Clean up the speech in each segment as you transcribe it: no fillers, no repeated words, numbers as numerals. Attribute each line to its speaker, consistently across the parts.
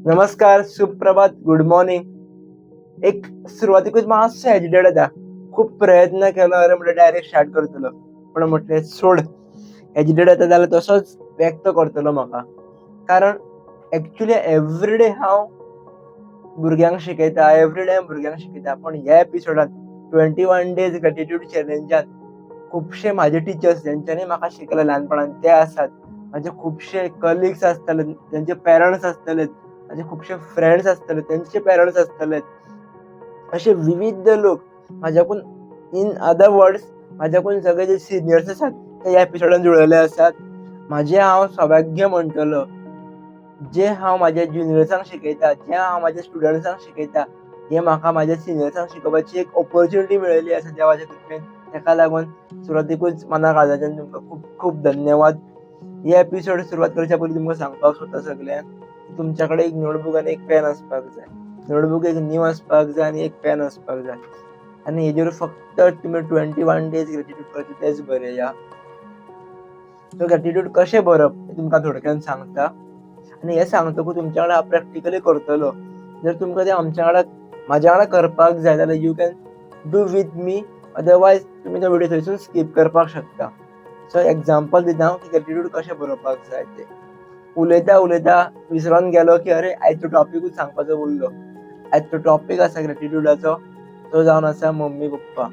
Speaker 1: नमस्कार, सुप्रभात, good morning. एक सुरुवातीकच मातसो एजिटेड येता. खूप प्रयत्न केलो, अरे म्हटलं डायरेक्ट स्टार्ट करतलो. पण म्हटलें सोड, एजिटेड येता जाल्यार तसोच व्यक्त करतलो म्हाका. कारण एक्चुअली एवरीडे हांव भुरग्यांक शिकयता, एवरीडे भुरग्यांक शिकयता. पण ह्या एपिसोडांत 21 डेज ग्रॅटिट्यूड चॅलेंजांत खुबशे म्हाजे टिचर्स जेंच्यांनी म्हाका शिकयलें ल्हानपणांत ते आसात. म्हाजे खुबशे कलिग्स आसतले, तेंचे पेरंट्स आसतले, म्हाजे खुबशे फ्रेंड्स आसतले, तेंचे पेरंट्स आसतले. असे विविध लोक म्हाज्याकून इन अदर वर्ड्स म्हाज्याकून सगळे जे सिनियर्स आसात ते ह्या एपिसोडान जुळयले आसात. म्हाजें हांव सौभाग्य म्हणटलो. जे हांव म्हाज्या ज्युनियर्सांक शिकयता, जे हांव म्हाज्या स्टुडंट्सांक शिकयता, हें म्हाका म्हाज्या सिनियर्सांक शिकोवपाची एक ऑपॉर्च्युनिटी मेळयली आसा देवाचे कृपेन. तेका लागून सुरवातेकूच मनाकाळजाच्यान तुमकां खूब खूब धन्यवाद. हे एपिसोड सुरवात करच्या पयलीं तुमकां सांगपाक सोदता सगल्यांक, तुमच्या कडेन एक नोटबूक आनी एक पेन आसपाक जाय. नोटबूक एक न्यू आसपाक जाय आनी एक पेन आसपाक जाय. आनी हेजेर फक्त तुमी 21 डेज ग्रॅटिट्यूड करता तेच बरया. सो ग्रॅटिट्यूड कशें बरप हें तुमकां थोडक्यान सांगता. आनी हें सांगतकूच तुमच्या वांगडा हांव प्रॅक्टिकली करतलो. जर तुमकां तें आमच्या वांगडा म्हाज्या वांगडा करपाक जाय जाल्यार you can do with me, otherwise तुमी तो व्हिडिओ थंयसून स्कीप करपाक शकता. सो एग्जांपल दिता हांव की ग्रॅटिट्यूड कशें बरोवपाक जाय तें. उलयता उलयता विसरोन गेलो की अरे आयज तो टॉपिकूच सांगपाचो उरलो. आयजचो टॉपिक आसा ग्रॅटिट्यूडाचो, तो जावन आसा mummy papa.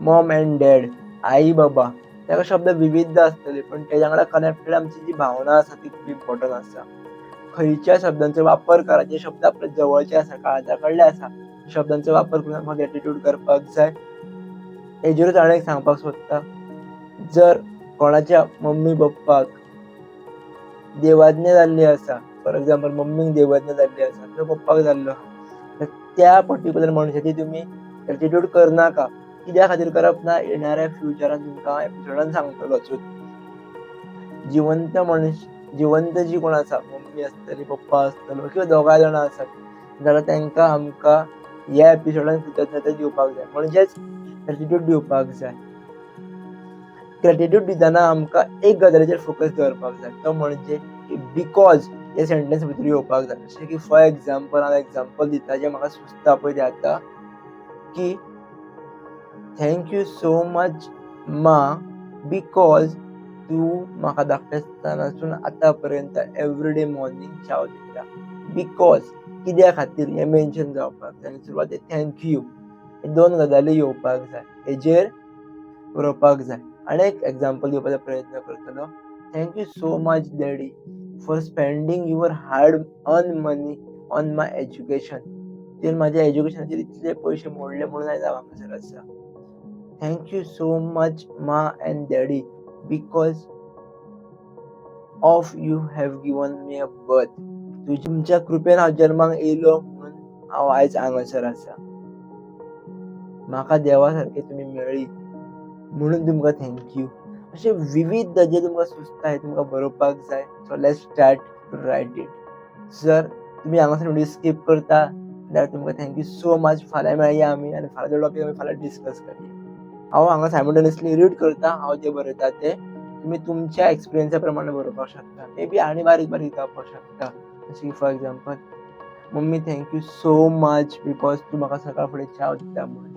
Speaker 1: Mom and dad, आई बाबा. तेका शब्द विविध आसतले पण तेज्या वांगडा कनेक्टेड आमची जी भावना आसा ती खूब इम्पॉर्टंट आसा. खंयच्या शब्दांचो वापर करा, जे शब्द आपल्या जवळचे आसा, काळजा कडले आसा, शब्दांचो वापर करून आमकां ग्रॅटिट्यूड करपाक जाय. हेजेरूच हांव एक सांगपाक सोदता. जर कोणाच्या मम्मी पप्पाक देवाज्ञा जाल्ली आसा, फॉर एक्झाम्पल मम्मीक देवाज्ञा जाल्ली आसा किंवा पप्पाक जाल्लो आहा, तर त्या पर्टिक्युलर मनशाची तुमी ग्रॅटिट्यूड करनाका. कित्या खातीर करप ना, येणाऱ्या फ्युचरान तुमकां एपिसोडान सांगतलोच. जिवंत जी कोण आसा, मम्मी आसतली, पप्पा आसतलो किंवा दोगांय जाणां आसात, जाल्यार तेंकां आमकां ह्या एपिसोडान कृतज्ञता दिवपाक जाय. म्हणजेच ग्रॅटिट्यूड दिवपाक जाय. ग्रॅटिट्यूड दितना आमकां एक गजालीचेर फोकस दवरपाक जाय, तो म्हणजे बिकॉज हे सेंटेन्स भितर येवपाक जाय. जशें की फॉर एक्झाम्पल हांव एक्झाम्पल दिता जें म्हाका सुचता पळय तें आतां, की थँक यू सो मच मा, बिकॉज तूं म्हाका धाकटे आसतनासून आतां पर्यंत एवरीडे मॉर्निंग चाव दिता. बिकॉज कित्या खातीर हें मेन्शन जावपाक जाय आनी सुरवातेक थँक यू हे दोन गजाली येवपाक जाय. हेजेर बरोवपाक जाय. आनी एक एक्झाम्पल दिवपाचो प्रयत्न करतलो. Thank you so much daddy for spending your hard earn money on my education. तुवें म्हाज्या एज्युकेशनाचेर इतले पयशे मोडले म्हणून आयज हांव हांगासर आसा. थँक यू सो मच मा and daddy because of you have given me a birth. तुमच्या कृपेन हांव जल्माक येयलो म्हणून हांव आयज हांगासर आसा. म्हाका देवा सारके तुमी मेळ्ळी म्हणून तुमकां थँक यू. अशे विविध जे तुमकां सुचता हे तुमकां बरोवपाक जाय. So let's start to write it. जर तुमी हांगासर व्हिडिओ स्कीप करता जाल्यार तुमकां थँक यू सो मच. फाल्यां मेळया आमी आनी फाल्यां टॉपीक आमी फाल्यां डिस्कस करया. हांव हांगा सायमल्टेनियसली रीड करता, हांव जें बरयता तें तुमी तुमच्या एक्सपिरियन्सा प्रमाणे बरोवपाक शकता. मे बी आनी बारीक बारीक जावपाक शकता. जशें की for example mummy thank you so much because तूं म्हाका सकाळ फुडें चाव दिता म्हणून.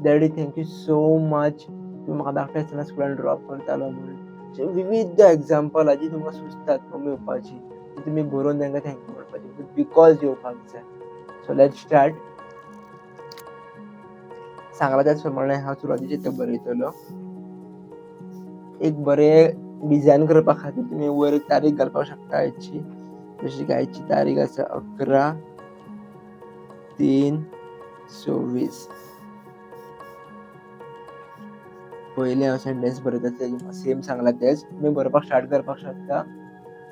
Speaker 1: Daddy thank you so much तूं म्हाका धाकटे आसतना स्कुलान ड्रॉप करतालो म्हणून. अशे विविध एक्झाम्पलां जीं तुमकां सुचतात मम्मी पप्पाची, ती तुमी बरोवन तांकां थँक यू म्हणपाचें. बिकॉज येवपाक जाय. So let's start. सांगला त्याच प्रमाणे हांव सुरवातेचेर तें बरयतलो. एक बरें डिझायन करपा खातीर तुमी वयर तारीख घालपाक शकता आयची. जशी की आयची तारीख आसा 11/3/24. पयलीं हांव सेंटेन्स बरयता तें सेम सांगला तेच तुमी बरोवपाक स्टार्ट करपाक शकता.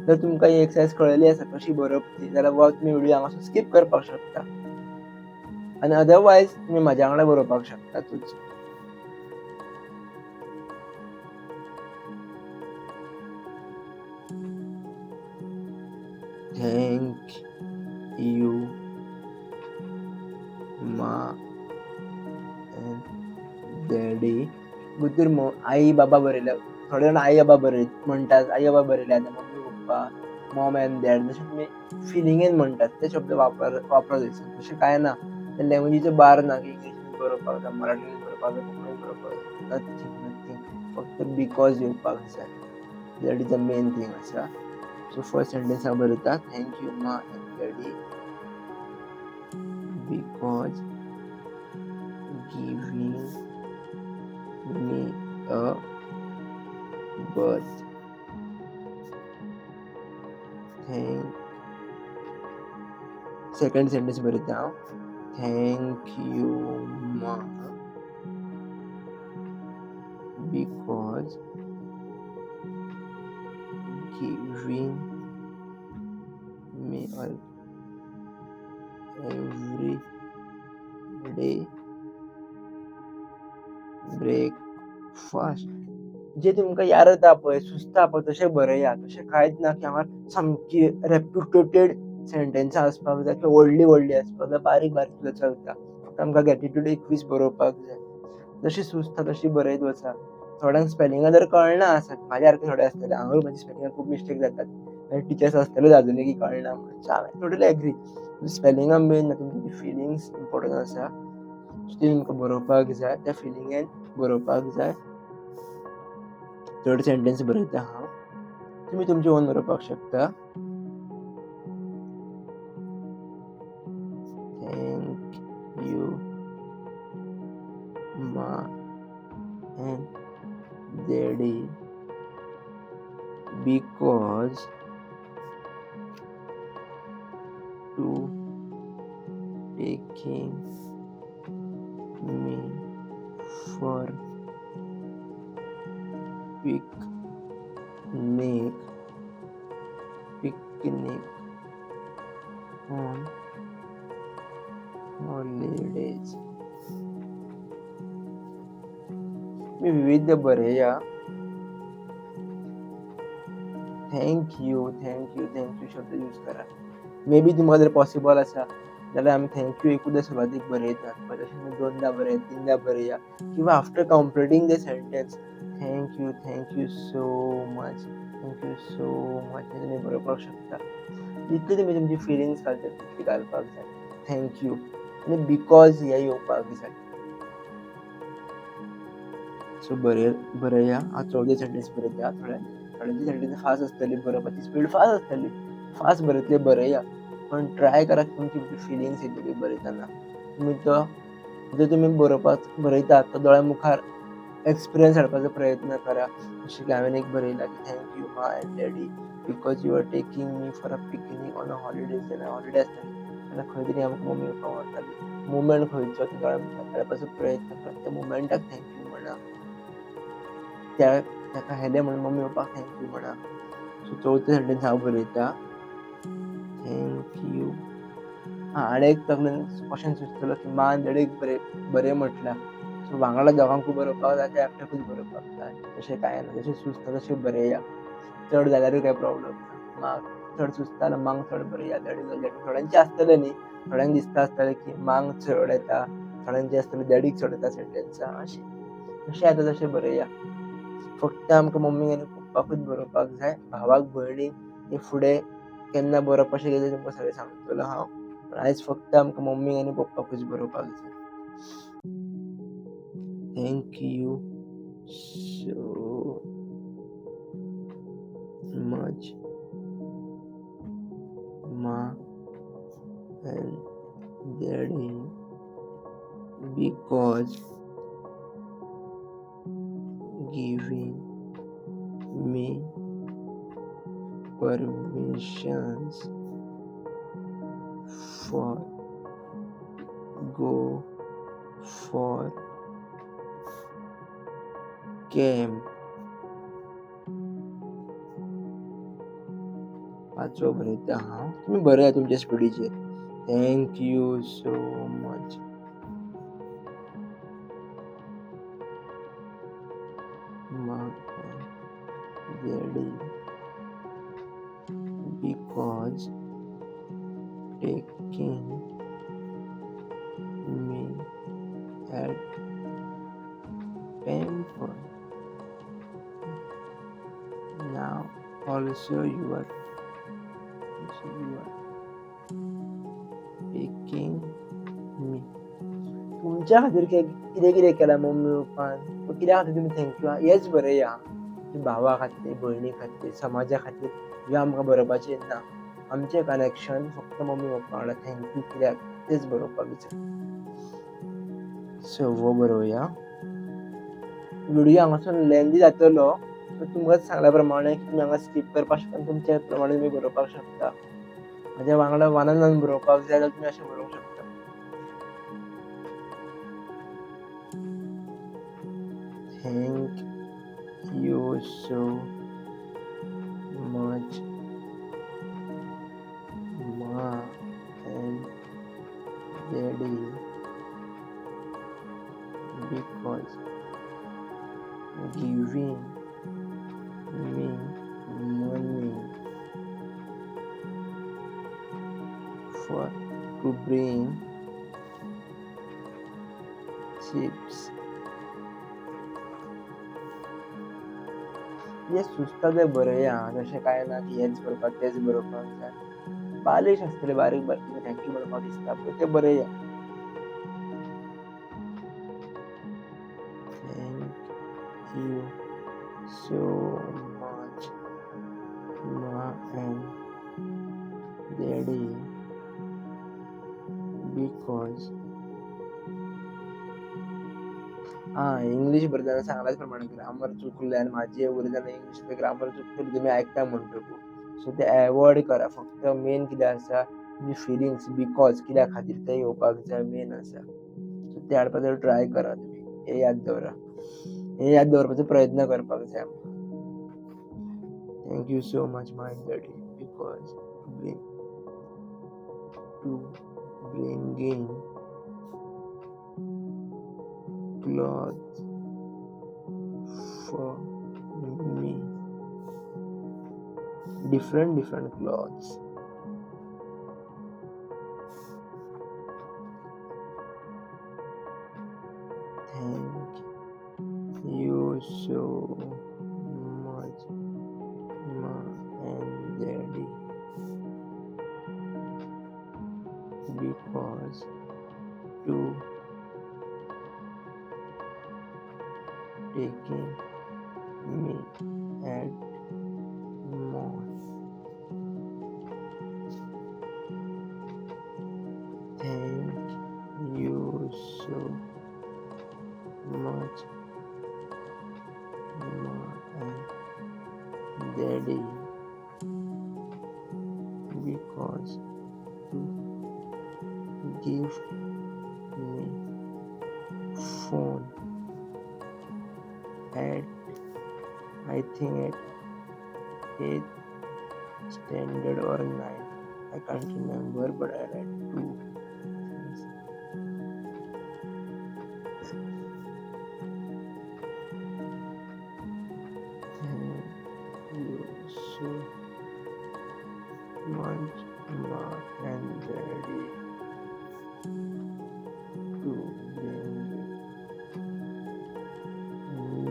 Speaker 1: जर तुमकां ही एक्सरसाइज कळ्ळी आसा कशी बरोवप ती, जाल्यार हो तुमी व्हिडिओ हांगासून स्कीप करपाक शकता. आनी अदरवायज तुमी म्हाज्या वांगडा बरोवपाक शकतातूच. थँक यू मा एंड डॅडी. भितर आई बाबा बरयल्या. थोडे जाण आई बाबा म्हणटात, आई बाबा बरयल्या. Mummy papa, mom and dad जसे तुम्ही फिलिंगेन म्हणतात ते शब्द वापरत दिसतात तसे काय ना त्या लँग्वेजीचे बार ना की इंग्लिश बरोवपाक जाय मराठीन बरोवपाक जाय कोंकणीन बरोवपाक जाय नथींग फक्त बिकॉज येवपाक जाय that is the main thing आसा. सो फर्स्ट सेंटेन्स हांव बरयता thank you ma and daddy because giving me a birth. Second sentence बरयता हांव thank you ma because giving me every day breakfast. जे तुमकां याद येता पळय सुचता पळय तशें बरया तशें कांयच ना की हांगा सामकी रेप्युटेड सेंटेन्सां आसपाक जाय किंवा व्हडली आसपाक जाय बारीक सुद्दां चलता फक्त आमकां गॅटिट्यूड 21 बरोवपाक जाय जशी सुचता तशी बरयत वचा. थोड्यांक स्पेलिंगां जर कळना आसत म्हाज्या सारके थोडे आसतले हांवूय म्हाजी स्पेलिंगां खूब मिस्टेक जातात टिचर्स आसतल्योच अजुनूय की कळना म्हणून हांवें टोटली एग्री स्पेलिंगां मेन ना तुमची फिलिंग्स इम्पॉर्टंट आसा ती तुमकां बरोवपाक जाय त्या फिलिंगेन बरोवपाक जाय. थर्ड सेंटेन्स बरयता हांव तुमी तुमचें ओन बरोवपाक शकता. Thank you ma and daddy because to taking me for picnic on holidays. मी विविध बरया थँक यू शब्द यूज करा. मे बी तुमकां जर पॉसिबल आसा जाल्यार आमी थँक यू एकूच सुरवातीक बरयतात बट तशें तुमी 2दा बरया 3दा बरया किंवा after completing the sentence thank you so much हे तुमी बरोवपाक शकता. जितली तुमी तुमची फिलिंग्स घालतात तितली घालपाक जाय. थँक यू आनी बिकॉज हे येवपाक जाय. सो बरया हांव चवथी सेंटेन्स बरयता थोड्यांची सेंटेन्स फास्ट आसतली बरोवपाची स्पीड फास्ट आसतली फास्ट बरयतले बरया पण ट्राय करा तुमची फिलिंग्स येतली बरयतना तुमी तो जर तुमी बरयतात तो दोळ्या मुखार एक्सपिरियन्स हाडपाचो प्रयत्न करा. जशें की हांवें एक बरयला की thank you ma and daddy because you are taking me for a picnic on a holidays जाल्यार हॉलिडे आसतली जाल्यार खंय तरी आमकां मम्मी पप्पा व्हरताली मुमेंट खंयचो तो दोळ्या मुखार हाडपाचो प्रयत्न करा त्या मुमेंटाक थँक यू म्हणा ताका हेले म्हणून मम्मी पप्पाक थँक यू म्हणा. सो चवथी सेंटेन्स हांव बरयता थँक यू. आनी एक तकलेन क्वेश्चन सुचतलो की मा आनी डॅडीक बरें म्हटलां सो वांगडा दोगांकूय बरोवपाक जाय त्या एकट्याकूच बरोवपाक जाय तशें कांय ना जशें सुचता तशें बरया चड जाल्यारूय कांय प्रॉब्लेम ना. मांक चड सुचता जाल्यार मांक चड बरया डॅडी थोड्यांचें आसतलें न्ही थोड्यांक दिसता आसतलें की मांक चड येता थोड्यांचें आसतलें डॅडीक चड येता सेंटेन्सां अशें जशें येता तशें बरया. फक्त आमकां मम्मीक आनी पप्पाकूच बरोवपाक जाय भावाक भयणीक हे फुडें केन्ना बरोवप अशें कितें तुमकां सगळें सांगतलो हांव पण आयज फक्त आमकां मम्मीक आनी पप्पाकूच बरोवपाक जाय. थँक यू सो मच मा and daddy because giving me permissions for go for camp. पांचवो बरयता हांव तुमी बरया तुमच्या स्पिडीचेर थँक यू सो मच मा daddy because taking me at temple. Now also you are तुमच्या खातीर कितें कितें केलां मम्मी पप्पान, कित्या खातीर तुमी थँक्यू हेच बरयया. भावा खातीर, भयणी खातीर, समाजा खातीर ह्यो आमकां बरोवपाचें ना. आमचें कनेक्शन फक्त मम्मी पप्पा वांगडा थँक्यू कित्याक तेच बरोवपाक जाय. सो हो बरोवया. व्हिडिओ हांगासून लेंथी जातलो, तुमकांच सांगल्या प्रमाणे तुमी हांगा स्कीप करपाक शकता आनी तुमच्या प्रमाणे तुमी बरोवपाक शकता. म्हज्या वांगडा वन बरोवपाक जाय जाल्यार तुमी अशें बरोवंक शकता. Thank you so much, Ma and Daddy, because giving me money for to bring chips. हे सुचता तें बरयया, तशें कांय ना की हेच बरोवपाक तेच बरोवपाक जाय. बालिश आसतले बारीक बारीक थँक्यू म्हणपाक दिसता पळय तें बरयया. Thank you so much, Ma and Daddy, because English बरयतना सांगल्याच प्रमाणे ग्रामर चुकलें आनी म्हाजी उलयतना इंग्लिश ग्रामर चुकतली तुमी आयकता म्हणटकूच. सो ते एवॉयड करा. फक्त मेन कितें आसा तुमी फिलिंग्स बिकॉज कित्या खातीर ते येवपाक जाय मेन आसा. सो ते हाडपाचो ट्राय करा तुमी. हे याद दवरा. हे याद दवरपाचो प्रयत्न करपाक जाय आमकां. Thank you so much my daddy because to bringing clothes for me, different clothes. Thank you so much, Ma and Daddy, because to taking me at mall. Thank you so much, Ma and Daddy, because to give me phone at I think at 8th standard or 9th. I can't remember, but I read 2 things. Thank you so much, Ma and Daddy, to bring me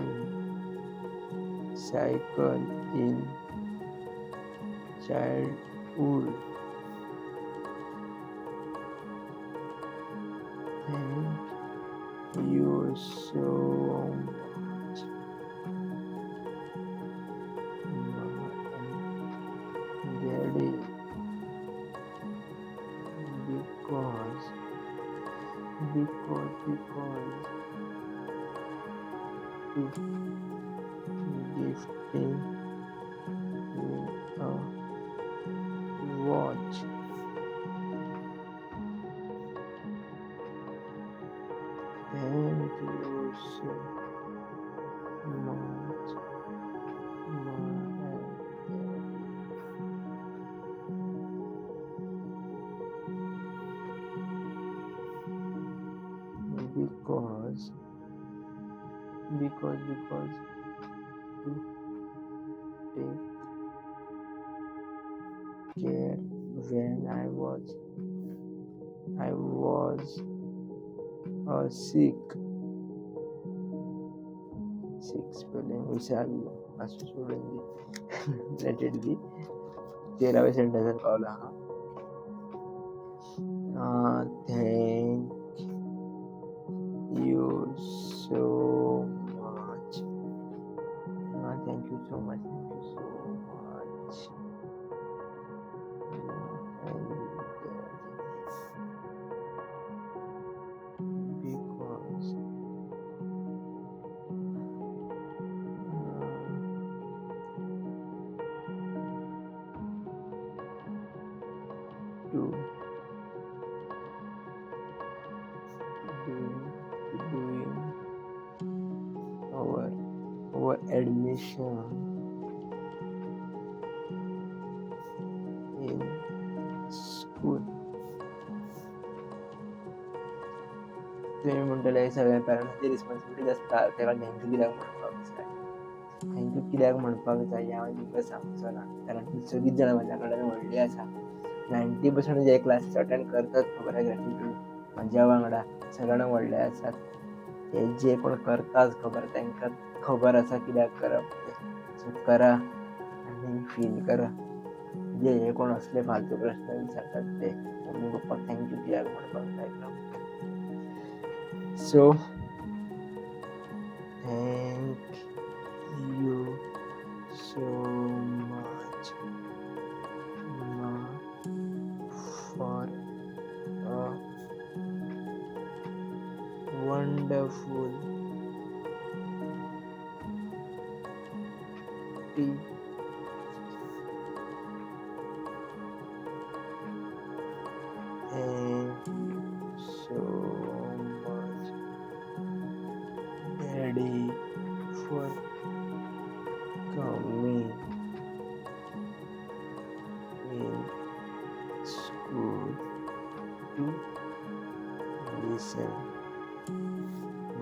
Speaker 1: cycle in childhood. Thank you so much, Ma and Daddy, because to gifting me a watch. Thank you so much, Ma and Daddy, because to take care when I was sick spelling विसरलो असं सोडून दे. Let it be. 13व्या सेंटेन्सात पावला हा. you so much. Thank you so much. Thank you so much. Because to doing our admission in school. तुम्ही म्हणटले सगळ्या पॅरंट्सची रिस्पॉन्सिबिलिटी असता तेव्हा थँक्यू कित्याक म्हणपाक जाय. थँक्यू कित्याक म्हणपाक जाय हें हांव तुमकां सांगचो ना, कारण सगळींच जाणां म्हाज्या कडेन व्हडलीं आसा. 90% जे क्लासीस अटेंड करतात खबर आसा ग्रॅटिट्यूड म्हाज्या वांगडा सगळ्यांक व्हडले आसात. ते जे कोण करतात खबर तांकां खबर आसा कित्याक करप तें. सो करा आनी फील करा. जे हे कोण असले फालतू प्रश्न विचारतात ते मम्मी पप्पाक थँक्यू कित्याक म्हणपाक जाय. So thank you so much for a wonderful tea. Thank you so much, Daddy, for coming in school to listen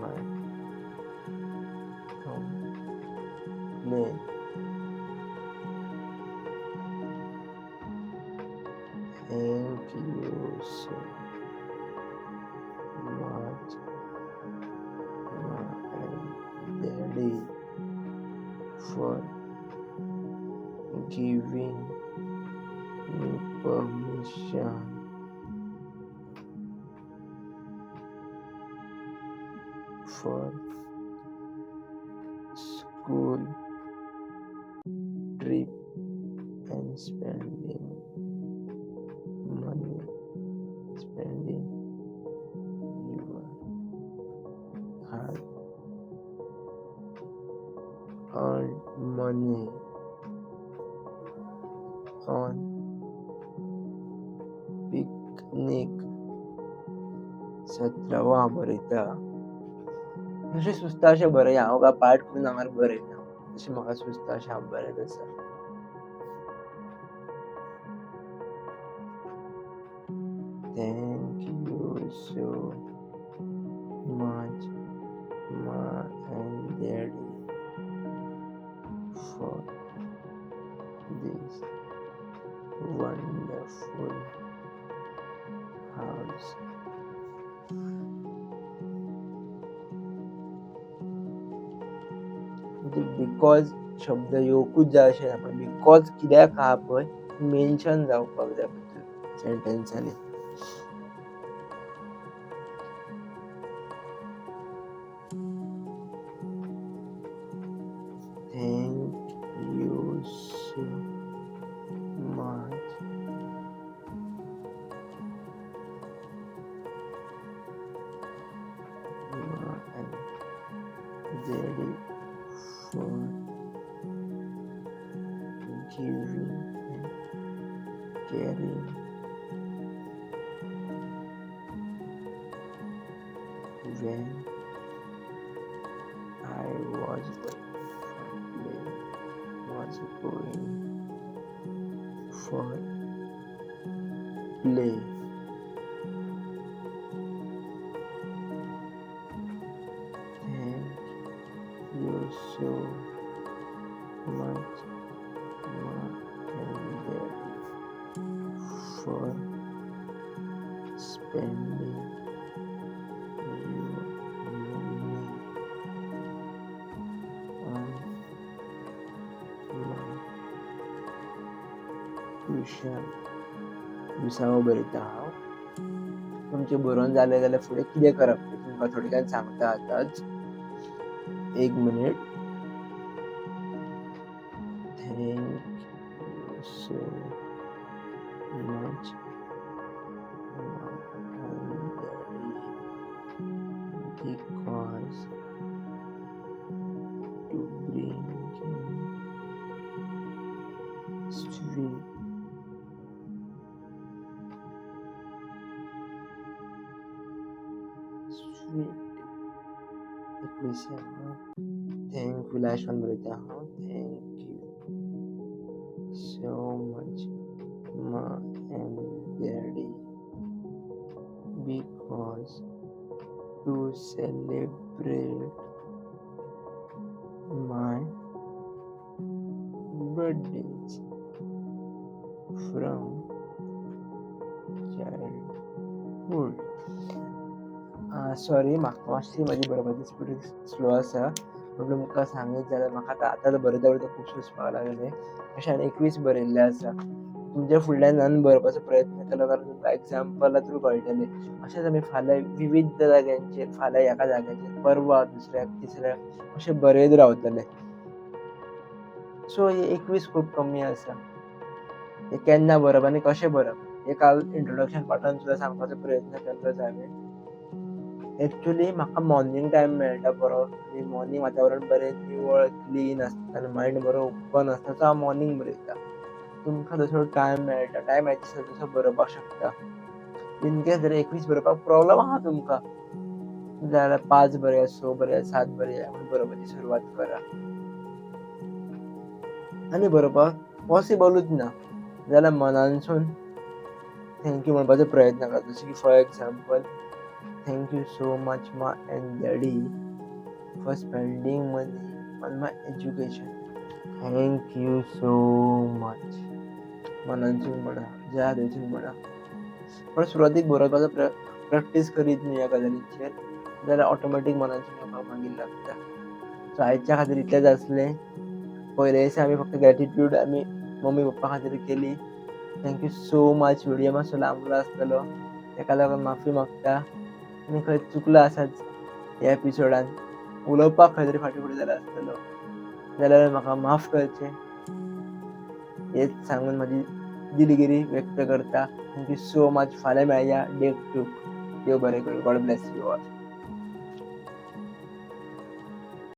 Speaker 1: my complaint. Thank you so much, Daddy, for giving me permission for school trip and spending your hard-earned money on picnic. 17 बरयता अशें सुचता अशें बरया. हांव काय part करून हांगार बरयना, अशें म्हाका सुचता अशें हांव बरयत आसा. Thank you so much, Ma and Daddy, for this wonderful house. Because शब्द येवकूच जाय अशें ना, पण बिकॉज कित्याक आहा पळय मेन्शन जावपाक जाय सेंटेन्सांनी. Thank you so much, Ma and Daddy, for giving and caring when I was going for play. Thank you so much, Ma and Daddy, for spending your money on my tuition. विसावो बरयता हांव. तुमचें बरोवन जालें जाल्यार फुडें कितें करप तें तुमकां थोडक्यान सांगता आतांच. एक minute. Thank you so much because to bring sweet thank you last one Marita. Thank you so much ma and daddy because to celebrate my birthdays from childhood. Sorry म्हाका मातशी म्हाजी बरोवपाची स्पीड स्लो आसा. म्हणून तुमकां सांगीत जाल्यार म्हाका आतां बरयता बरयता खूब सुचपाक लागलें. अशें हांवें 21 बरयल्लें आसा. तुमच्या फुडल्यान हांवें बरोवपाचो प्रयत्न केलो कारण तुमकां एग्जाम्पला थ्रू कळटलें. अशेंच आमी फाल्यां विविध जाग्यांचेर, फाल्यां एका जाग्याचेर, परवा दुसऱ्याक, तिसऱ्याक अशें बरयत रावतले. सो हे 21 खूब कमी आसा. हे केन्ना बरप आनी कशें बरप हें काल इंट्रोडक्शन पार्टान सुद्दां सांगपाचो प्रयत्न केल्लो हांवें. एक्चुअली म्हाका मॉर्निंग टायम मेळटा बरो. आनी मॉर्निंग वातावरण बरें निवळ क्लीन आसता आनी मायंड बरो ओपन आसता सो हांव मॉर्निंग बरयता. तुमकां जसो टायम मेळटा टायम मेळटा तसो बरोवपाक शकता. इन केस जर 21 बरोवपाक प्रॉब्लम आहा तुमकां जाल्यार 5 बरया, 6 बरया, 7 बरया म्हूण बरोवपाची सुरवात करा. आनी बरोवपाक पॉसिबलूच ना जाल्यार मनानसून थँक्यू म्हणपाचो प्रयत्न करा. जशें की for example thank you so much ma and daddy for spending money on my education. Thank you so much. मनानसून म्हणा, ज्या हातून म्हणा. पण सुरवातीक बरोवपाचो प्रॅक्टीस करीत न्ही ह्या गजालींचेर जाल्यार ऑटोमॅटीक मनानसून येवपाक मागीर लागता. सो आयच्या खातीर इतलेंच आसलें. पयले दिसा आमी फक्त ग्रॅटिट्यूड आमी मम्मी पप्पा खातीर केली. Thank you so much. व्हिडियो मातसो लांबलो आसतलो तेका लागून माफी मागता. आनी खंय चुकलो आसाच ह्या एपिसोडान उलोवपाक खंय तरी फाटीं फुडें जालो आसतलो जाल्यार म्हाका माफ करचें हेच सांगून म्हाजी दिलगिरी व्यक्त करता. Thank you so much. फाल्यां मेळया डे 2. देव बरें करूं. God bless you all.